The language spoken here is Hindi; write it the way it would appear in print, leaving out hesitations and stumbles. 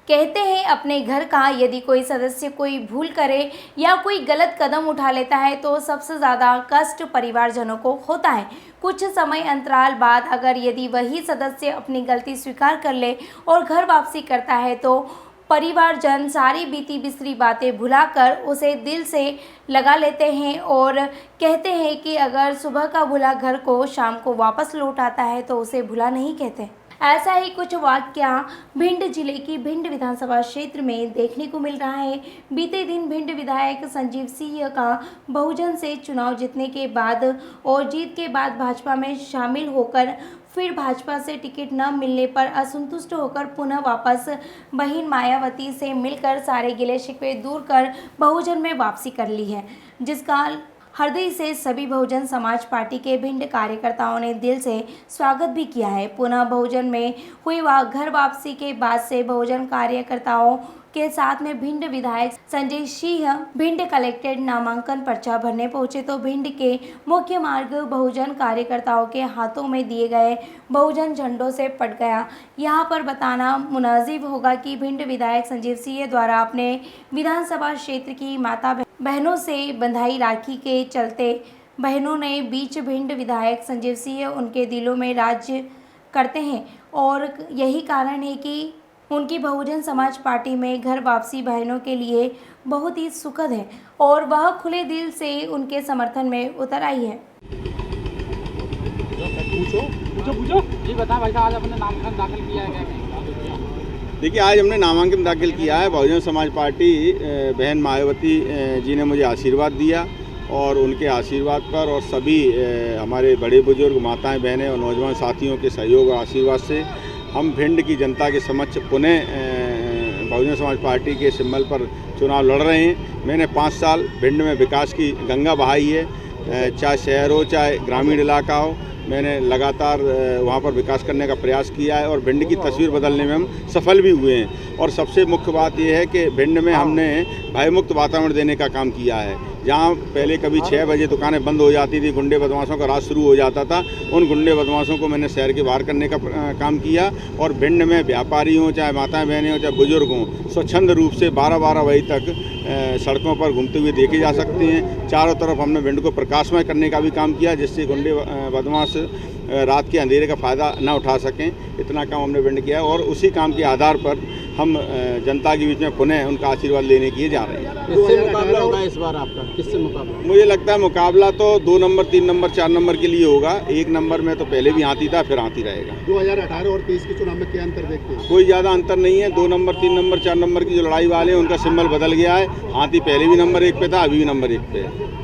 कहते हैं अपने घर का यदि कोई सदस्य कोई भूल करे या कोई गलत कदम उठा लेता है तो सबसे ज़्यादा कष्ट परिवारजनों को होता है। कुछ समय अंतराल बाद अगर यदि वही सदस्य अपनी गलती स्वीकार कर ले और घर वापसी करता है तो परिवारजन सारी बीती बिसरी बातें भुलाकर उसे दिल से लगा लेते हैं और कहते हैं कि अगर सुबह का भूला घर को शाम को वापस लौट आता है तो उसे भूला नहीं कहते। ऐसा ही कुछ वाकया भिंड जिले की भिंड विधानसभा क्षेत्र में देखने को मिल रहा है। बीते दिन भिंड विधायक संजीव सिंह का बहुजन से चुनाव जीतने के बाद और जीत के बाद भाजपा में शामिल होकर फिर भाजपा से टिकट न मिलने पर असंतुष्ट होकर पुनः वापस बहन मायावती से मिलकर सारे गिले शिकवे दूर कर बहुजन में वापसी कर ली है, जिसका हृदय से सभी बहुजन समाज पार्टी के भिंड कार्यकर्ताओं ने दिल से स्वागत भी किया है। पुनः बहुजन में हुई घर वापसी के बाद से बहुजन कार्यकर्ताओं के साथ में भिंड विधायक संजय सिंह भिंड कलेक्टेड नामांकन पर्चा भरने पहुंचे तो भिंड के मुख्य मार्ग बहुजन कार्यकर्ताओं के हाथों में दिए गए बहुजन झंडों से पट गया। यहां पर बताना मुनासिब होगा कि भिंड विधायक संजीव सिंह द्वारा अपने विधानसभा क्षेत्र की माता बहनों से बंधाई राखी के चलते बहनों ने बीच भिंड विधायक संजीव सिंह उनके दिलों में राज्य करते हैं और यही कारण है कि उनकी बहुजन समाज पार्टी में घर वापसी बहनों के लिए बहुत ही सुखद है और वह खुले दिल से उनके समर्थन में उतर आई है। पूछो जी बता भाई साहब, आज अपने नामांकन दाखिल किया है क्या? देखिए, आज हमने नामांकन दाखिल किया है। बहुजन समाज पार्टी बहन मायावती जी ने मुझे आशीर्वाद दिया और उनके आशीर्वाद पर और सभी हमारे बड़े बुजुर्ग माताएं बहनें और नौजवान साथियों के सहयोग और आशीर्वाद से हम भिंड की जनता के समक्ष पुनः बहुजन समाज पार्टी के सिंबल पर चुनाव लड़ रहे हैं। मैंने 5 साल भिंड में विकास की गंगा बहाई है, चाहे शहर हो चाहे ग्रामीण इलाका हो। मैंने लगातार वहाँ पर विकास करने का प्रयास किया है और भिंड की तस्वीर बदलने में हम सफल भी हुए हैं। और सबसे मुख्य बात यह है कि भिंड में हमने भयमुक्त वातावरण देने का काम किया है। जहाँ पहले कभी 6 बजे दुकानें बंद हो जाती थी, गुंडे बदमाशों का राज शुरू हो जाता था, उन गुंडे बदमाशों को मैंने शहर के बाहर करने का काम किया। और भिंड में व्यापारी हों चाहे माताएं बहनें हों चाहे बुजुर्ग हों, स्वच्छंद रूप से 12-12 बजे तक सड़कों पर घूमते हुए देखे जा सकते हैं। चारों तरफ हमने भिंड को प्रकाशमय करने का भी काम किया जिससे गुंडे बदमाश रात के अंधेरे का फ़ायदा न उठा सकें। इतना काम हमने भिंड किया है और उसी काम के आधार पर हम जनता के बीच में पुनः उनका आशीर्वाद लेने के लिए जा रहे हैं। किससे मुकाबला होगा इस बार आपका? किससे मुकाबला? मुझे लगता है मुकाबला तो 2 नंबर 3 नंबर 4 नंबर के लिए होगा। 1 नंबर में तो पहले भी हाथी था, फिर हाथी रहेगा। 2018 और 23 के चुनाव में क्या अंतर देखते हैं? कोई ज़्यादा अंतर नहीं है। 2 नंबर 3 नंबर 4 नंबर की जो लड़ाई वाले हैं उनका सिंबल बदल गया है। हाथी पहले भी नंबर 1 पे था, अभी भी नंबर 1 पे है।